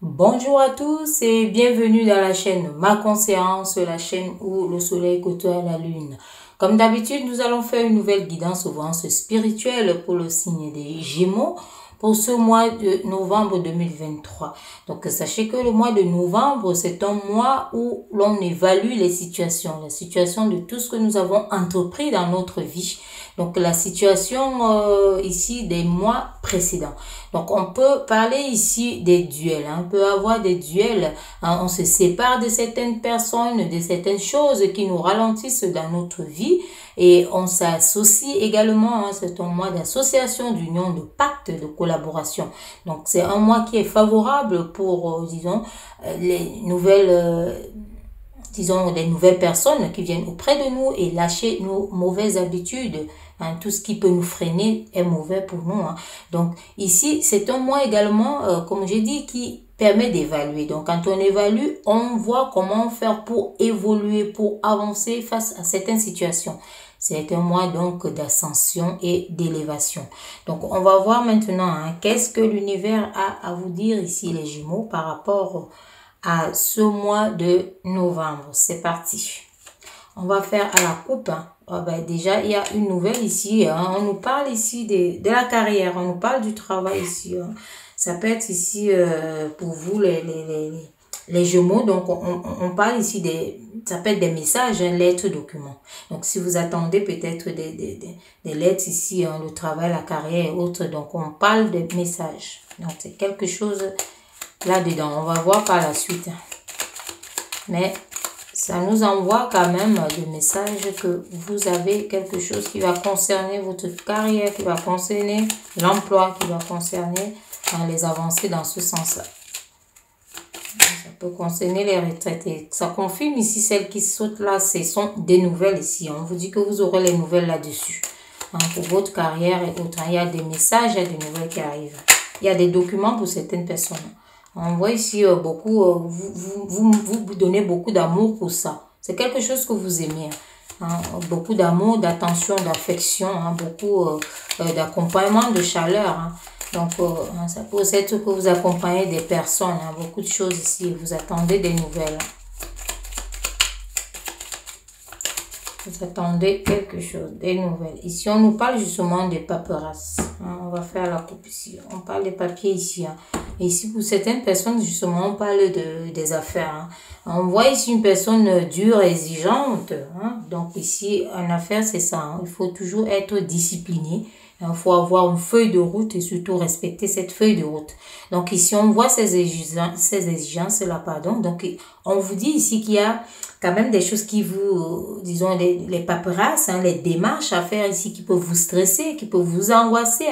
Bonjour à tous et bienvenue dans la chaîne Ma Conscience, la chaîne où le soleil côtoie la lune. Comme d'habitude, nous allons faire une nouvelle guidance au voyance spirituelle pour le signe des Gémeaux pour ce mois de novembre 2023. Donc, sachez que le mois de novembre, c'est un mois où l'on évalue les situations de tout ce que nous avons entrepris dans notre vie. Donc, la situation ici des mois précédents. Donc, on peut parler ici des duels. On peut avoir des duels. On se sépare de certaines personnes, de certaines choses qui nous ralentissent dans notre vie. Et on s'associe également. C'est un mois d'association, d'union, de pacte, de collaboration. Donc, c'est un mois qui est favorable pour, disons, les nouvelles... disons, des nouvelles personnes qui viennent auprès de nous et lâcher nos mauvaises habitudes. Tout ce qui peut nous freiner est mauvais pour nous. Donc, ici, c'est un mois également, comme j'ai dit, qui permet d'évaluer. Donc, quand on évalue, on voit comment faire pour évoluer, pour avancer face à certaines situations. C'est un mois donc d'ascension et d'élévation. Donc, on va voir maintenant qu'est-ce que l'univers a à vous dire ici, les Gémeaux, par rapport à ce mois de novembre. C'est parti. On va faire à la coupe. Déjà, il y a une nouvelle ici. On nous parle ici de la carrière. On nous parle du travail ici. Ça peut être ici pour vous les Gémeaux. Donc, on parle ici ça peut être des messages, lettres, documents. Donc, si vous attendez peut-être des lettres ici, le travail, la carrière et autres. Donc, on parle de messages. Donc, c'est quelque chose là-dedans. On va voir par la suite. Mais ça nous envoie quand même des messages que vous avez quelque chose qui va concerner votre carrière, qui va concerner l'emploi, qui va concerner les avancées dans ce sens-là. Ça peut concerner les retraités. Ça confirme ici, celles qui sautent là, ce sont des nouvelles ici. On vous dit que vous aurez les nouvelles là-dessus. Pour votre carrière et autres. Il y a des messages, il y a des nouvelles qui arrivent. Il y a des documents pour certaines personnes. On voit ici beaucoup, vous donnez beaucoup d'amour pour ça. C'est quelque chose que vous aimez. Beaucoup d'amour, d'attention, d'affection, beaucoup d'accompagnement, de chaleur. Donc, ça peut être que vous accompagnez des personnes, beaucoup de choses ici. Vous attendez des nouvelles. Vous attendez quelque chose, des nouvelles. Ici, on nous parle justement des paperasses. On va faire la coupe ici. On parle des papiers ici. Et ici, pour certaines personnes, justement, on parle des affaires. On voit ici une personne dure, exigeante. Donc ici, en affaires, c'est ça. Il faut toujours être discipliné. Il faut avoir une feuille de route et surtout respecter cette feuille de route. Donc ici, on voit ces exigences-là, pardon. Donc, on vous dit ici qu'il y a quand même des choses qui vous, disons, les paperasses, les démarches à faire ici qui peuvent vous stresser, qui peuvent vous angoisser,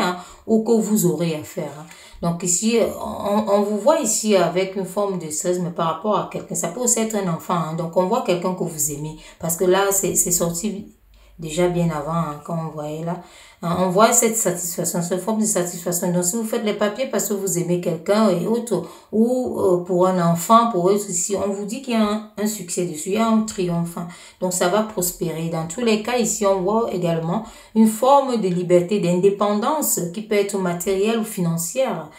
ou que vous aurez à faire. Donc ici, on vous voit ici avec une forme de stress, mais par rapport à quelqu'un. Ça peut aussi être un enfant. Donc on voit quelqu'un que vous aimez. Parce que là, c'est sorti déjà bien avant, quand on voyait là. On voit cette satisfaction, cette forme de satisfaction. Donc si vous faites les papiers parce que vous aimez quelqu'un et autres, ou pour un enfant, pour eux, ici, on vous dit qu'il y a un succès dessus, il y a un triomphe. Donc ça va prospérer. Dans tous les cas, ici, on voit également une forme de liberté, d'indépendance qui peut être matérielle ou financière.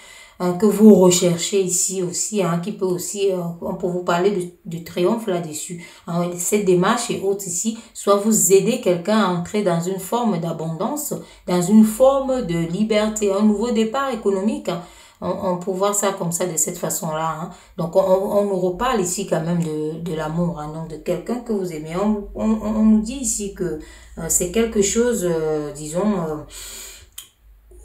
Que vous recherchez ici aussi, qui peut aussi, on peut vous parler de triomphe là-dessus. Cette démarche et autres ici, soit vous aider quelqu'un à entrer dans une forme d'abondance, dans une forme de liberté, un nouveau départ économique. On peut voir ça comme ça, de cette façon-là. Donc, on nous reparle ici quand même de l'amour, donc de quelqu'un que vous aimez. On nous dit ici que c'est quelque chose, disons...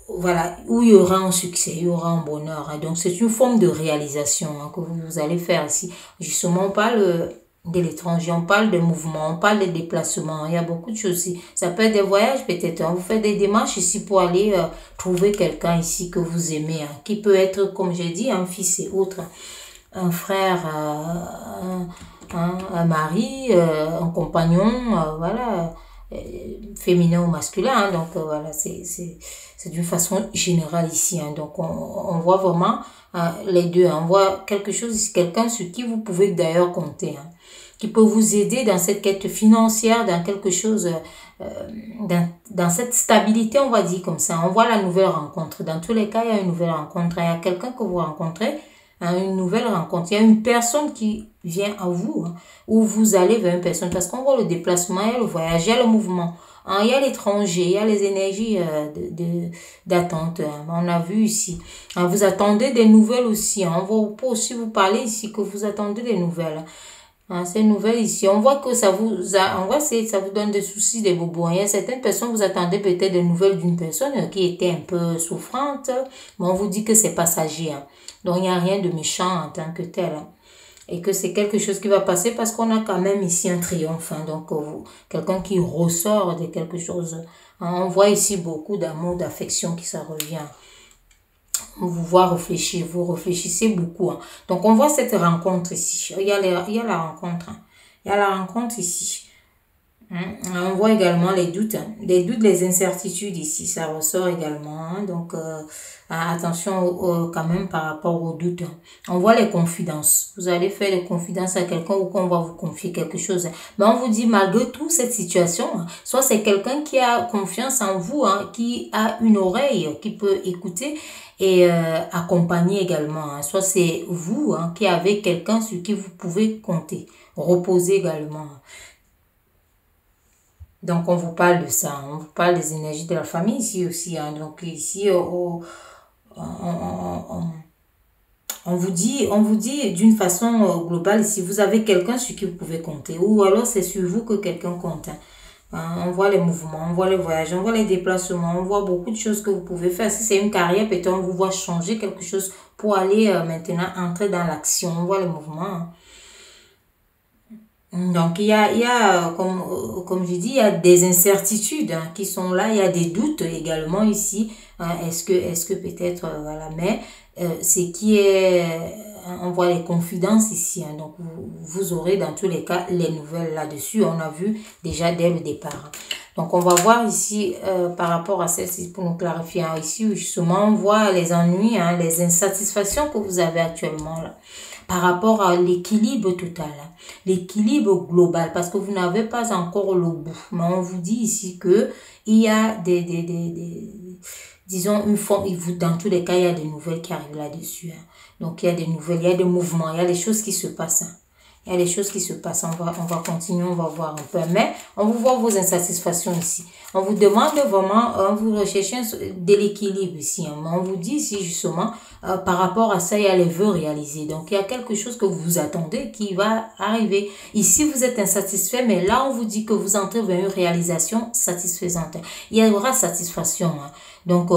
voilà, où il y aura un succès, il y aura un bonheur. Donc, c'est une forme de réalisation que vous allez faire ici. Justement, on parle de l'étranger, on parle de mouvements, on parle de déplacements. Il y a beaucoup de choses ici. Ça peut être des voyages, peut-être. Vous faites des démarches ici pour aller trouver quelqu'un ici que vous aimez. Qui peut être, comme j'ai dit, un fils et autre. Un frère, un mari, un compagnon, voilà. Féminin ou masculin, donc voilà, c'est d'une façon générale ici, donc on voit vraiment les deux, on voit quelque chose, quelqu'un sur qui vous pouvez d'ailleurs compter, qui peut vous aider dans cette quête financière, dans quelque chose, dans cette stabilité, on va dire comme ça. On voit la nouvelle rencontre, dans tous les cas il y a une nouvelle rencontre, il y a quelqu'un que vous rencontrez hein, une nouvelle rencontre. Il y a une personne qui vient à vous, hein, ou vous allez vers une personne. Parce qu'on voit le déplacement, il y a le voyage, il y a le mouvement. Hein, il y a l'étranger, il y a les énergies d'attente. Hein, on a vu ici. Hein, vous attendez des nouvelles aussi. Hein, on va aussi vous parler ici que vous attendez des nouvelles. Hein, ces nouvelles ici, on voit que ça on voit que ça vous donne des soucis, des bobos. Il y a certaines personnes, vous attendez peut-être des nouvelles d'une personne qui était un peu souffrante, mais on vous dit que c'est passager. Hein. Donc, il n'y a rien de méchant en tant que tel. Hein. Et que c'est quelque chose qui va passer parce qu'on a quand même ici un triomphe. Hein. Donc, quelqu'un qui ressort de quelque chose. Hein. On voit ici beaucoup d'amour, d'affection qui ça revient. On vous voit réfléchir, vous réfléchissez beaucoup. Hein. Donc, on voit cette rencontre ici. Il y a la rencontre. Hein. Il y a la rencontre ici. Hein. On voit également les doutes. Hein. Les doutes, les incertitudes ici. Ça ressort également. Hein. Donc, attention quand même par rapport aux doutes. Hein. On voit les confidences. Vous allez faire des confidences à quelqu'un ou qu'on va vous confier quelque chose. Hein. Mais on vous dit, malgré tout, cette situation, hein, soit c'est quelqu'un qui a confiance en vous, hein, qui a une oreille, qui peut écouter et accompagner également. Hein. Soit c'est vous hein, qui avez quelqu'un sur qui vous pouvez compter. Reposer également. Donc, on vous parle de ça. On vous parle des énergies de la famille ici aussi. Hein. Donc, ici, on vous dit d'une façon globale, si vous avez quelqu'un sur qui vous pouvez compter, ou alors c'est sur vous que quelqu'un compte. Hein. On voit les mouvements, on voit les voyages, on voit les déplacements, on voit beaucoup de choses que vous pouvez faire. Si c'est une carrière, peut-être on vous voit changer quelque chose pour aller maintenant entrer dans l'action. On voit les mouvements. Hein. Donc, il y a comme je dis, il y a des incertitudes hein, qui sont là. Il y a des doutes également ici. Hein, est-ce que peut-être, voilà. Mais ce qui est, on voit les confidences ici. Hein, donc, vous aurez dans tous les cas les nouvelles là-dessus. On a vu déjà dès le départ. Donc, on va voir ici par rapport à celle-ci pour nous clarifier. Hein, ici, justement, on voit les ennuis, hein, les insatisfactions que vous avez actuellement là. Par rapport à l'équilibre total, hein, l'équilibre global, parce que vous n'avez pas encore le bout. Mais on vous dit ici que il y a disons, une forme, dans tous les cas, il y a des nouvelles qui arrivent là-dessus. Hein. Donc, il y a des nouvelles, il y a des mouvements, il y a des choses qui se passent. Hein. Il y a des choses qui se passent. On va continuer, on va voir un peu. Mais on vous voit vos insatisfactions ici. On vous demande vraiment, vous recherchez de l'équilibre ici. Hein. Mais on vous dit ici justement, par rapport à ça, il y a les vœux réalisés. Donc, il y a quelque chose que vous attendez qui va arriver. Ici, vous êtes insatisfait, mais là, on vous dit que vous entrez vers une réalisation satisfaisante. Il y aura satisfaction. Hein. Donc,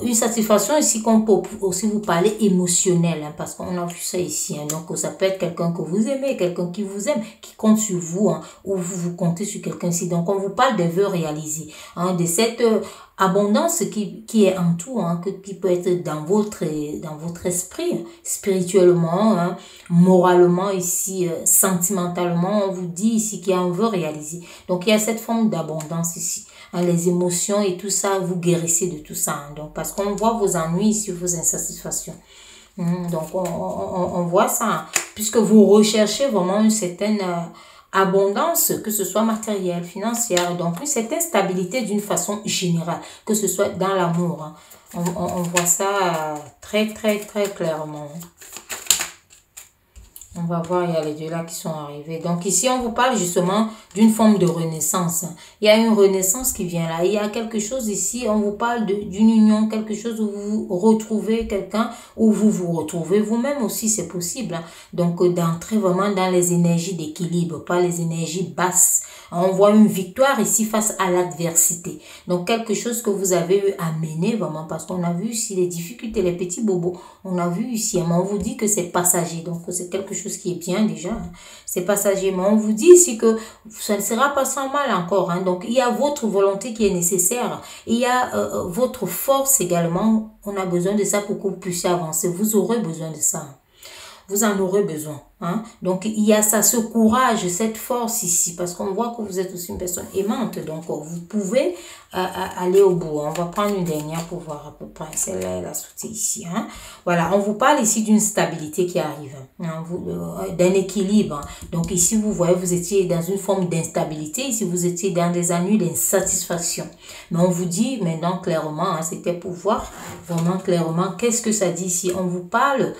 une satisfaction ici qu'on peut aussi vous parler émotionnelle, hein, parce qu'on a vu ça ici. Hein, donc, ça peut être quelqu'un que vous aimez, quelqu'un qui vous aime, qui compte sur vous, hein, ou vous comptez sur quelqu'un ici. Donc, on vous parle des vœux réalisés, hein, de cette abondance qui est en tout, hein, qui peut être dans votre esprit, hein, spirituellement, hein, moralement ici, sentimentalement. On vous dit ici qu'il y a un vœu réalisé. Donc, il y a cette forme d'abondance ici. Hein, les émotions et tout ça, vous guérissez de tout ça. Hein, donc, parce qu'on voit vos ennuis ici, vos insatisfactions. Donc, on voit ça, hein, puisque vous recherchez vraiment une certaine abondance, que ce soit matérielle, financière, donc une certaine stabilité d'une façon générale, que ce soit dans l'amour. Hein. On voit ça très, très, très clairement. On va voir, il y a les deux là qui sont arrivés. Donc ici, on vous parle justement d'une forme de renaissance. Il y a une renaissance qui vient là. Il y a quelque chose ici, on vous parle d'une union, quelque chose où vous retrouvez quelqu'un, où vous vous retrouvez vous-même aussi, c'est possible. Donc d'entrer vraiment dans les énergies d'équilibre, pas les énergies basses. On voit une victoire ici face à l'adversité. Donc quelque chose que vous avez eu à mener vraiment, parce qu'on a vu ici les difficultés, les petits bobos. On a vu ici, mais on vous dit que c'est passager. Donc c'est quelque chose qui est bien déjà, hein. C'est passager, mais on vous dit ici que ça ne sera pas sans mal encore, hein. Donc il y a votre volonté qui est nécessaire, il y a votre force également, on a besoin de ça pour que vous puissiez avancer, vous aurez besoin de ça, vous en aurez besoin. Hein? Donc, il y a ça, ce courage, cette force ici, parce qu'on voit que vous êtes aussi une personne aimante. Donc, vous pouvez aller au bout. On va prendre une dernière pour voir à peu près. Celle-là, elle a sauté ici. Hein? Voilà, on vous parle ici d'une stabilité qui arrive, hein? D'un équilibre. Donc, ici, vous voyez, vous étiez dans une forme d'instabilité. Ici, vous étiez dans des ennuis, d'insatisfaction. Mais on vous dit maintenant clairement, hein, c'était pour voir vraiment clairement qu'est-ce que ça dit ici. On vous parle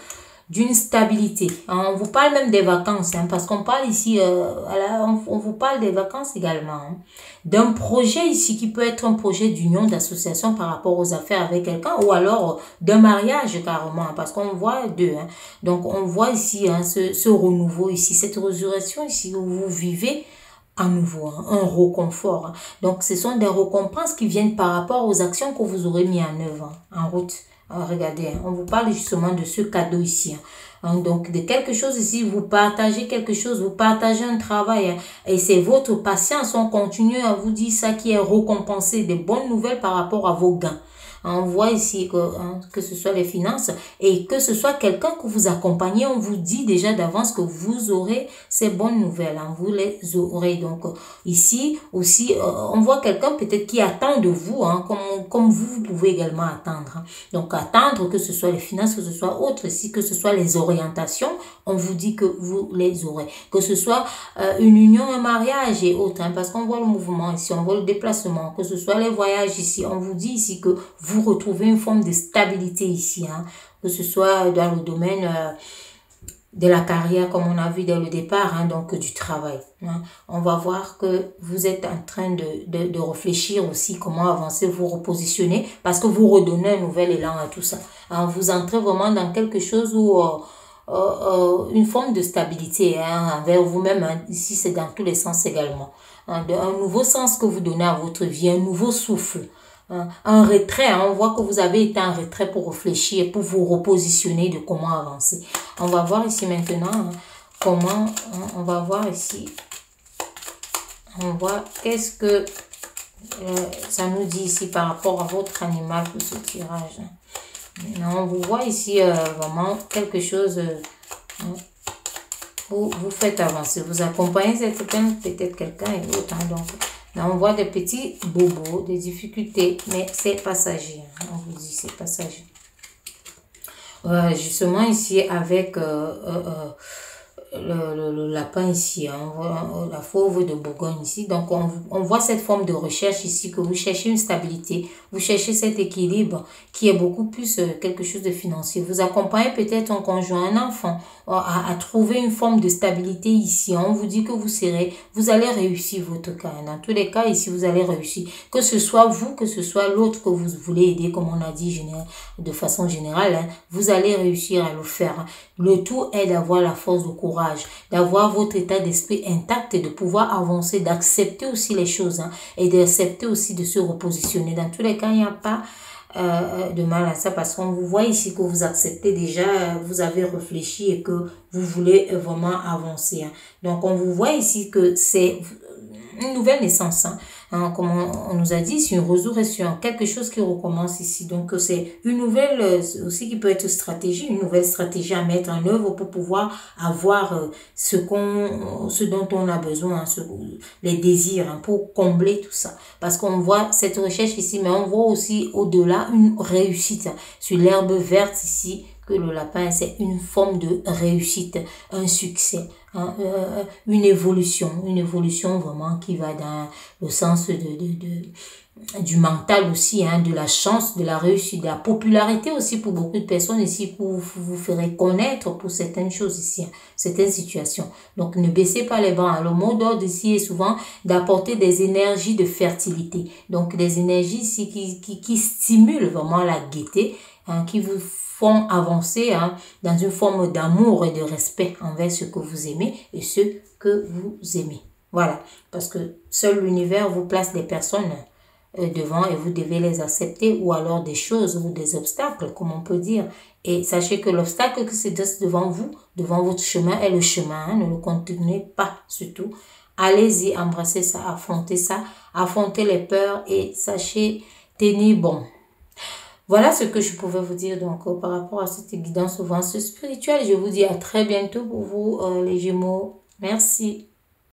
d'une stabilité. On vous parle même des vacances, parce qu'on parle ici, on vous parle des vacances également. D'un projet ici qui peut être un projet d'union, d'association par rapport aux affaires avec quelqu'un, ou alors d'un mariage carrément, parce qu'on voit deux. Donc on voit ici ce renouveau ici, cette résurrection ici où vous vivez à nouveau, un reconfort. Donc, ce sont des récompenses qui viennent par rapport aux actions que vous aurez mis en œuvre, en route. Regardez, on vous parle justement de ce cadeau ici. Donc, de quelque chose ici, vous partagez quelque chose, vous partagez un travail. Et c'est votre patience, on continue à vous dire ça qui est récompensé, des bonnes nouvelles par rapport à vos gains. On voit ici que ce soit les finances et que ce soit quelqu'un que vous accompagnez, on vous dit déjà d'avance que vous aurez ces bonnes nouvelles, vous les aurez. Donc ici aussi, on voit quelqu'un peut-être qui attend de vous, comme vous pouvez également attendre. Donc attendre que ce soit les finances, que ce soit autre ici, que ce soit les orientations, on vous dit que vous les aurez. Que ce soit une union, un mariage et autres, parce qu'on voit le mouvement ici, on voit le déplacement, que ce soit les voyages ici, on vous dit ici que vous retrouvez une forme de stabilité ici, que ce soit dans le domaine de la carrière, comme on a vu dès le départ, donc du travail. On va voir que vous êtes en train de réfléchir aussi comment avancer, vous repositionner, parce que vous redonnez un nouvel élan à tout ça. Vous entrez vraiment dans quelque chose où une forme de stabilité envers vous-même. Ici, c'est dans tous les sens également. Un nouveau sens que vous donnez à votre vie, un nouveau souffle. Un retrait, on voit que vous avez été en retrait pour réfléchir, pour vous repositionner de comment avancer. On va voir ici maintenant comment, on va voir ici, on voit qu'est-ce que ça nous dit ici par rapport à votre animal pour ce tirage. On vous voit ici vraiment quelque chose, vous faites avancer, vous accompagnez peut-être quelqu'un et autre, donc là, on voit des petits bobos, des difficultés, mais c'est passager. On vous dit, c'est passager. Justement, ici, avec le lapin ici, on voit la fauve de Bourgogne ici. Donc, on voit cette forme de recherche ici, que vous cherchez une stabilité, vous cherchez cet équilibre qui est beaucoup plus quelque chose de financier. Vous accompagnez peut-être un conjoint, un enfant, à trouver une forme de stabilité ici. On vous dit que vous allez réussir votre cas. Dans tous les cas, ici, vous allez réussir. Que ce soit vous, que ce soit l'autre que vous voulez aider, comme on a dit de façon générale, vous allez réussir à le faire. Le tout est d'avoir la force de courage, d'avoir votre état d'esprit intact et de pouvoir avancer, d'accepter aussi les choses et d'accepter aussi de se repositionner. Dans tous les cas, il n'y a pas de mal à ça parce qu'on vous voit ici que vous acceptez déjà, vous avez réfléchi et que vous voulez vraiment avancer. Donc, on vous voit ici que c'est une nouvelle naissance. Comme on nous a dit, c'est une résurrection, quelque chose qui recommence ici. Donc, c'est une nouvelle aussi qui peut être stratégie, une nouvelle stratégie à mettre en œuvre pour pouvoir avoir ce dont on a besoin, les désirs, pour combler tout ça. Parce qu'on voit cette recherche ici, mais on voit aussi au-delà une réussite sur l'herbe verte ici, que le lapin, c'est une forme de réussite, un succès, une évolution vraiment qui va dans le sens du mental aussi, de la chance, de la réussite, de la popularité aussi pour beaucoup de personnes ici, pour vous faire connaître pour certaines choses ici, certaines situations. Donc, ne baissez pas les bras. Le mot d'ordre ici est souvent d'apporter des énergies de fertilité. Donc, des énergies ici qui stimulent vraiment la gaieté, qui vous font avancer dans une forme d'amour et de respect envers ce que vous aimez et ce que vous aimez. Voilà, parce que seul l'univers vous place des personnes devant et vous devez les accepter ou alors des choses ou des obstacles, comme on peut dire. Et sachez que l'obstacle que c'est devant vous, devant votre chemin est le chemin, ne le continuez pas surtout. Allez-y, embrassez ça, affrontez les peurs et sachez tenir bon. Voilà ce que je pouvais vous dire donc par rapport à cette guidance spirituelle. Je vous dis à très bientôt pour vous les Gémeaux. Merci.